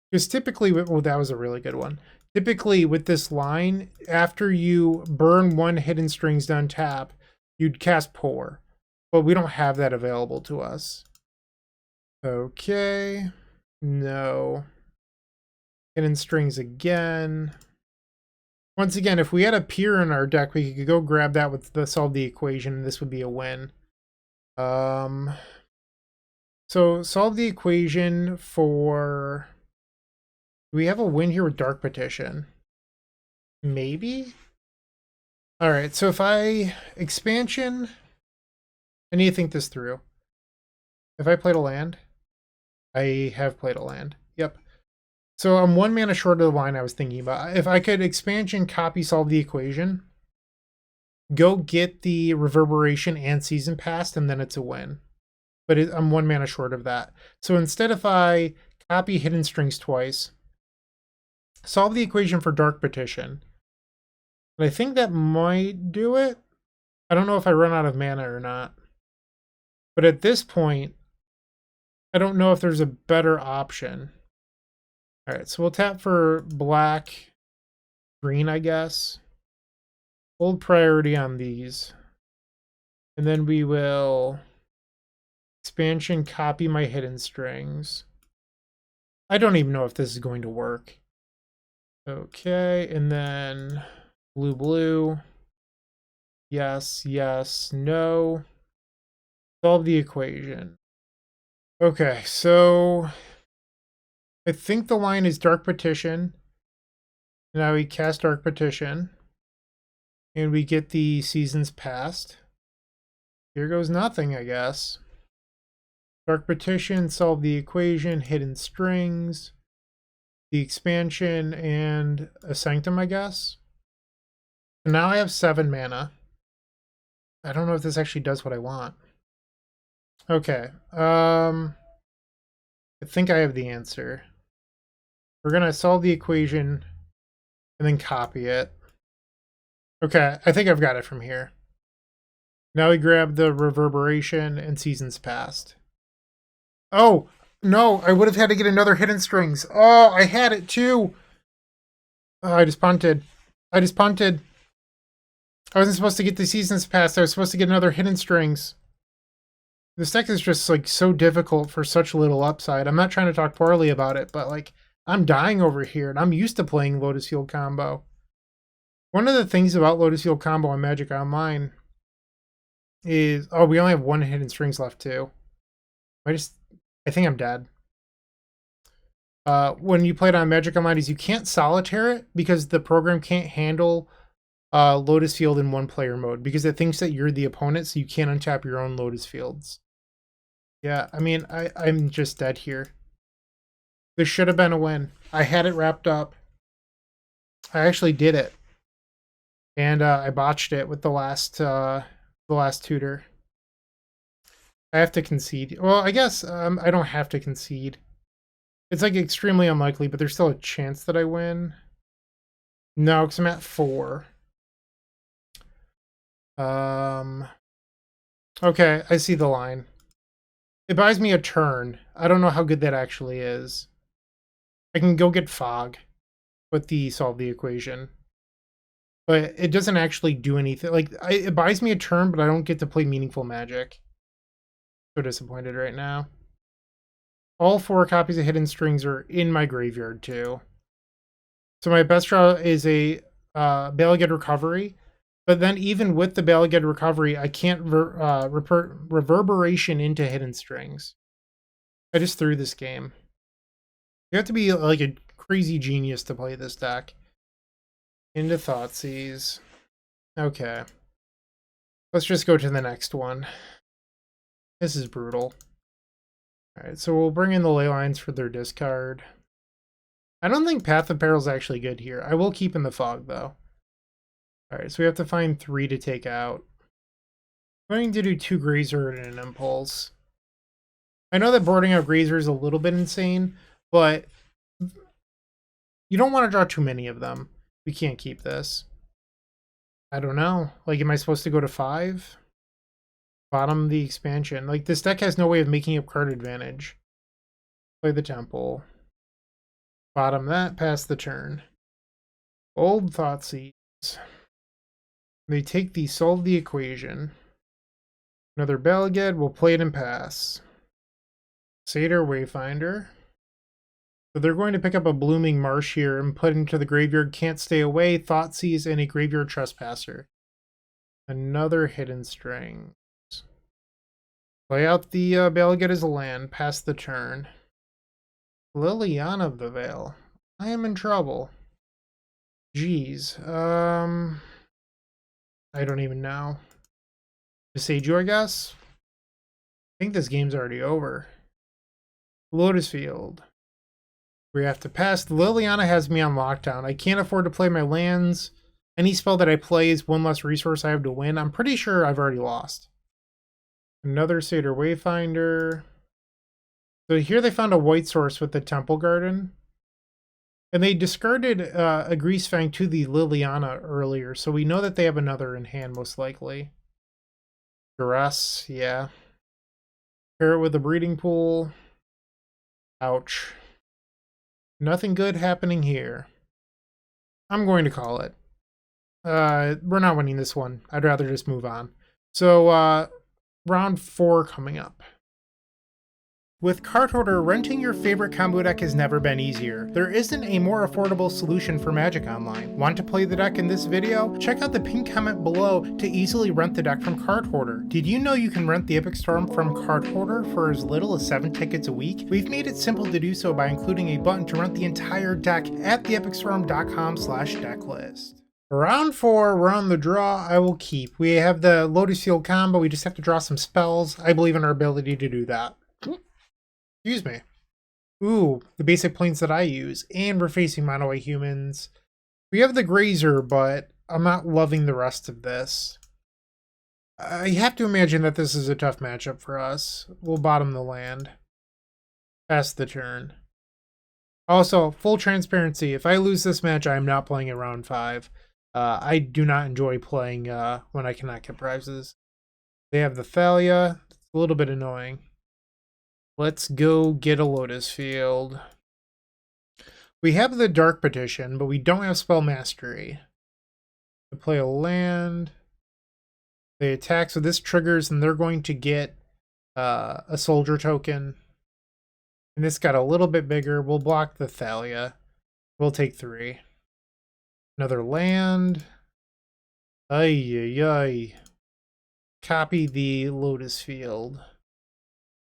Because typically, oh, that was a really good one. Typically, with this line, after you burn 1 Hidden Strings down tap, you'd cast Pore. But we don't have that available to us. Okay. No. Hidden Strings again. Once again, if we had a Pier in our deck, we could go grab that with the Solve the Equation, and this would be a win. So Solve the Equation for... Do we have a win here with Dark Petition? Maybe? Alright, so if I... Expansion... I need to think this through. Have I played a land? I have played a land. Yep. So I'm 1 mana short of the line I was thinking about. If I could expansion, copy, Solve the Equation, go get the Reverberation and Season Pass, and then it's a win. But I'm 1 mana short of that. So instead, if I copy Hidden Strings twice, Solve the Equation for Dark Petition, and I think that might do it. I don't know if I run out of mana or not. But at this point, I don't know if there's a better option. Alright, so we'll tap for black, green, I guess. Hold priority on these. And then we will expansion, copy my Hidden Strings. I don't even know if this is going to work. Okay, and then blue, blue. Yes, yes, no. Solve the equation. Okay, so I think the line is Dark Petition. Now we cast Dark Petition. And we get the Seasons Past. Here goes nothing, I guess. Dark Petition, solve the equation, hidden strings, the expansion, and a Sanctum, I guess. So now I have 7 mana. I don't know if this actually does what I want. Okay. I think I have the answer. We're gonna solve the equation and then copy it. Okay, I think I've got it from here. Now we grab the Reverberation and Seasons Past. Oh, no, I would have had to get another Hidden Strings. Oh, I had it too. Oh, I just punted. I wasn't supposed to get the Seasons Past. I was supposed to get another Hidden Strings. This deck is just like so difficult for such little upside. I'm not trying to talk poorly about it, but like I'm dying over here and I'm used to playing Lotus Field Combo. One of the things about Lotus Field Combo on Magic Online is, oh, we only have 1 Hidden Strings left too. I think I'm dead. When you play it on Magic Online, is you can't solitaire it because the program can't handle Lotus Field in 1-player mode because it thinks that you're the opponent, so you can't untap your own Lotus Fields. Yeah, I mean, I'm just dead here. This should have been a win. I had it wrapped up. I actually did it. And I botched it with the last tutor. I have to concede. Well, I guess I don't have to concede. It's like extremely unlikely, but there's still a chance that I win. No, because I'm at 4. Okay, I see the line. It buys me a turn. I don't know how good that actually is. I can go get Fog with the solve the equation. But it doesn't actually do anything. Like, it buys me a turn, but I don't get to play meaningful Magic. So disappointed right now. All 4 copies of Hidden Strings are in my graveyard too. So my best draw is a Balagad Recovery. But then even with the Balagad Recovery, I can't Reverberation into Hidden Strings. I just threw this game. You have to be like a crazy genius to play this deck. Into Thoughtseize. Okay. Let's just go to the next one. This is brutal. Alright, so we'll bring in the ley lines for their discard. I don't think Path of Peril is actually good here. I will keep in the Fog, though. Alright, so we have to find 3 to take out. I'm going to do 2 Grazer and an Impulse. I know that boarding out Grazer is a little bit insane, but you don't want to draw too many of them. We can't keep this. I don't know. Like, am I supposed to go to 5? Bottom the expansion. Like, this deck has no way of making up card advantage. Play the Temple. Bottom that, pass the turn. Old Thoughtseize. They take the solve the equation. Another Balagad, we'll play it and pass. Satyr Wayfinder. So they're going to pick up a Blooming Marsh here and put into the graveyard Can't Stay Away, Thoughtseize, and a Graveyard Trespasser. Another Hidden String. Play out the Balagad as a land, pass the turn. Liliana of the Veil. I am in trouble. Jeez. I don't even know. Beseiju, I guess? I think this game's already over. Lotus Field. We have to pass. Liliana has me on lockdown. I can't afford to play my lands. Any spell that I play is 1 less resource I have to win. I'm pretty sure I've already lost. Another Satyr Wayfinder. So here they found a white source with the Temple Garden. And they discarded a Greasefang to the Liliana earlier, so we know that they have another in hand most likely. Duress, yeah. Pair it with a Breeding Pool. Ouch. Nothing good happening here. I'm going to call it. We're not winning this one. I'd rather just move on. So, round 4 coming up. With Card Hoarder, renting your favorite combo deck has never been easier. There isn't a more affordable solution for Magic Online. Want to play the deck in this video? Check out the pinned comment below to easily rent the deck from Card Hoarder. Did you know you can rent the Epic Storm from Card Hoarder for as little as 7 tickets a week? We've made it simple to do so by including a button to rent the entire deck at theepicstorm.com/decklist. Round 4, we're on the draw. I will keep. We have the Lotus Field Combo. We just have to draw some spells. I believe in our ability to do that. Excuse me. Ooh, the basic planes that I use. And we're facing MonoWhite humans. We have the Grazer, but I'm not loving the rest of this. I have to imagine that this is a tough matchup for us. We'll bottom the land. Pass the turn. Also, full transparency. If I lose this match, I'm not playing at round 5. I do not enjoy playing when I cannot get prizes. They have the Thalia. It's a little bit annoying. Let's go get a Lotus Field. We have the Dark Petition, but we don't have Spell Mastery. They play a land. They attack, so this triggers, and they're going to get a Soldier token. And this got a little bit bigger. We'll block the Thalia. We'll take 3. Another land. Ay, ay, ay. Copy the Lotus Field.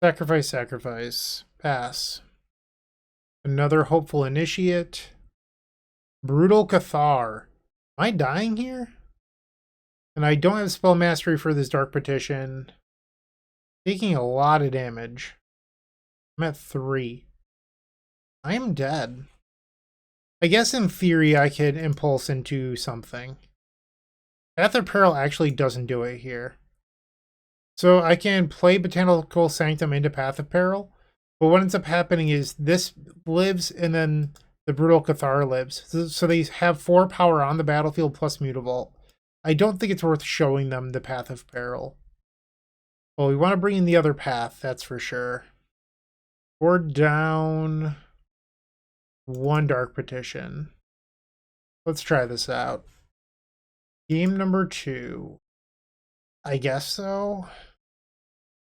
Sacrifice, sacrifice. Pass. Another Hopeful Initiate. Brutal Cathar. Am I dying here? And I don't have Spell Mastery for this Dark Petition. Taking a lot of damage. I'm at 3. I am dead. I guess in theory I could impulse into something. Path of Peril actually doesn't do it here. So I can play Botanical Sanctum into Path of Peril, but what ends up happening is this lives and then the Brutal Cathar lives. So they have 4 power on the battlefield plus Mutavault. I don't think it's worth showing them the Path of Peril. Well, we want to bring in the other path, that's for sure. We're down 1 Dark Petition. Let's try this out. Game number 2. I guess so.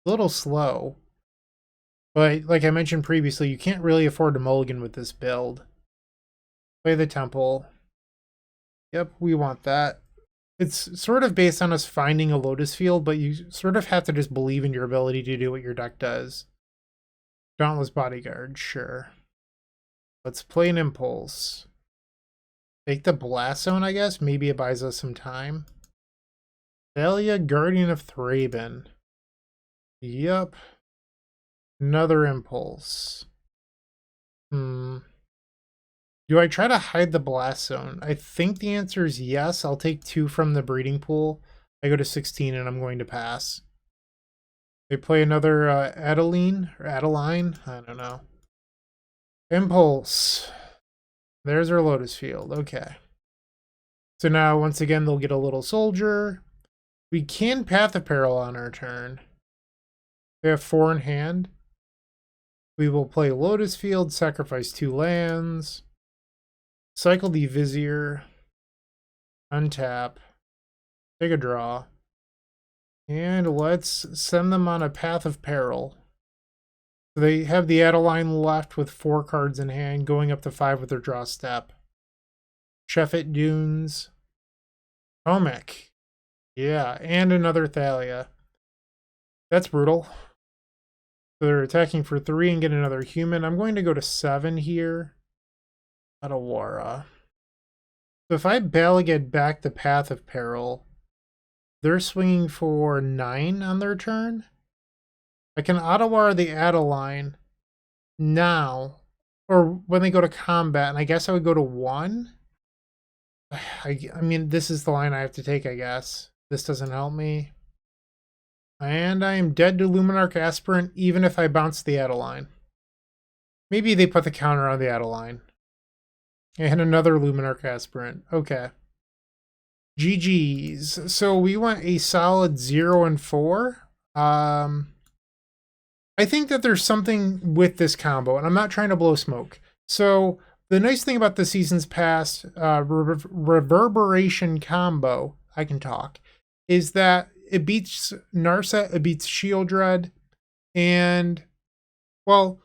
A little slow. But like I mentioned previously, you can't really afford to mulligan with this build. Play the Temple. Yep, we want that. It's sort of based on us finding a Lotus Field, but you sort of have to just believe in your ability to do what your deck does. Dauntless Bodyguard, sure. Let's play an Impulse. Take the Blast Zone, I guess. Maybe it buys us some time. Thalia, Guardian of Thraben. Yep. Another Impulse. Do I try to hide the Blast Zone? I think the answer is yes. I'll take 2 from the breeding pool. I go to 16 and I'm going to pass. They play another Adeline or Adeline. I don't know. Impulse. There's our Lotus Field. Okay. So now, once again, they'll get a little Soldier. We can Path of Peril on our turn. We have 4 in hand. We will play Lotus Field, sacrifice 2 lands. Cycle the Vizier. Untap. Take a draw. And let's send them on a Path of Peril. They have the Adeline left with 4 cards in hand, going up to 5 with their draw step. Sheffet Dunes. Tomek. Yeah, and another Thalia. That's brutal. So they're attacking for 3 and get another human. I'm going to go to 7 here. Adawara. So if I Balagad back the Path of Peril, they're swinging for 9 on their turn. I can Adawara the Adeline now, or when they go to combat, and I guess I would go to 1. I mean, this is the line I have to take, I guess. This doesn't help me. And I am dead to Luminarch Aspirant, even if I bounce the Adeline. Maybe they put the counter on the Adeline. And another Luminarch Aspirant. Okay. GG's. So we went a solid 0 and 4. I think that there's something with this combo, and I'm not trying to blow smoke. So the nice thing about the season's past Reverberation combo, I can talk, is that it beats Narset, it beats Shieldred, and Well,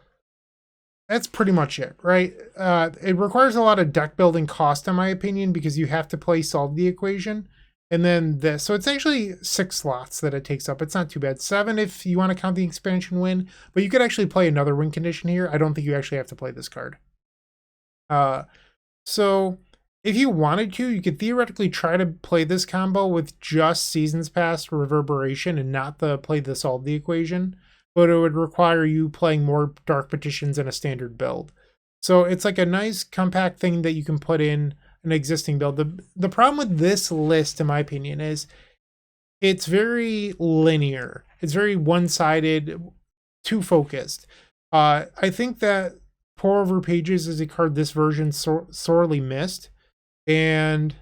that's pretty much it, right? It requires a lot of deck building cost, in my opinion, because you have to play solve the equation. And then this. So it's actually 6 slots that it takes up. It's not too bad. 7 if you want to count the expansion win. But you could actually play another win condition here. I don't think you actually have to play this card. So if you wanted to, you could theoretically try to play this combo with just Seasons Past Reverberation and not play the solve the equation. But it would require you playing more Dark Petitions in a standard build. So it's like a nice compact thing that you can put in an existing build. The problem with this list, in my opinion, is it's very linear. It's very one-sided, too focused. I think that Pour Over Pages is a card this version sorely missed, and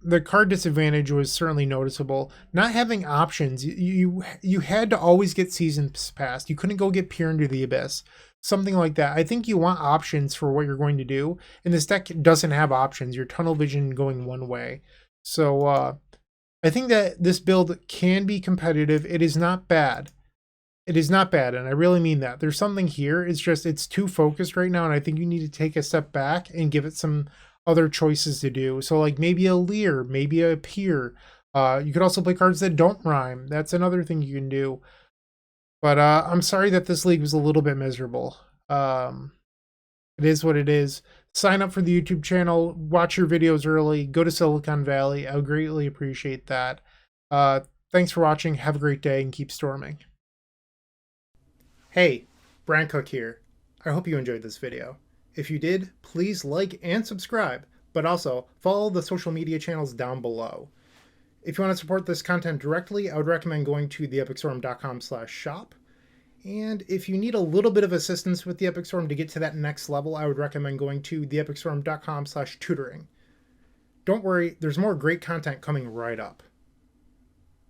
the card disadvantage was certainly noticeable. Not having options, you had to always get Seasons Past. You couldn't go get Peer into the Abyss. Something like that. I think you want options for what you're going to do, and this deck doesn't have options. You're tunnel vision going one way. So I think that this build can be competitive. It is not bad. It is not bad, and I really mean that. There's something here. It's just it's too focused right now, and I think you need to take a step back and give it some other choices to do. So like maybe a Leer, maybe a Peer. You could also play cards that don't rhyme. That's another thing you can do. But I'm sorry that this league was a little bit miserable. It is what it is. Sign up for the YouTube channel. Watch your videos early. Go to Silicon Valley. I would greatly appreciate that. Thanks for watching. Have a great day and keep storming. Hey, Bryant Cook here. I hope you enjoyed this video. If you did, please like and subscribe, but also follow the social media channels down below. If you want to support this content directly, I would recommend going to theepicstorm.com/shop. And if you need a little bit of assistance with the Epic Storm to get to that next level, I would recommend going to theepicstorm.com/tutoring. Don't worry, there's more great content coming right up.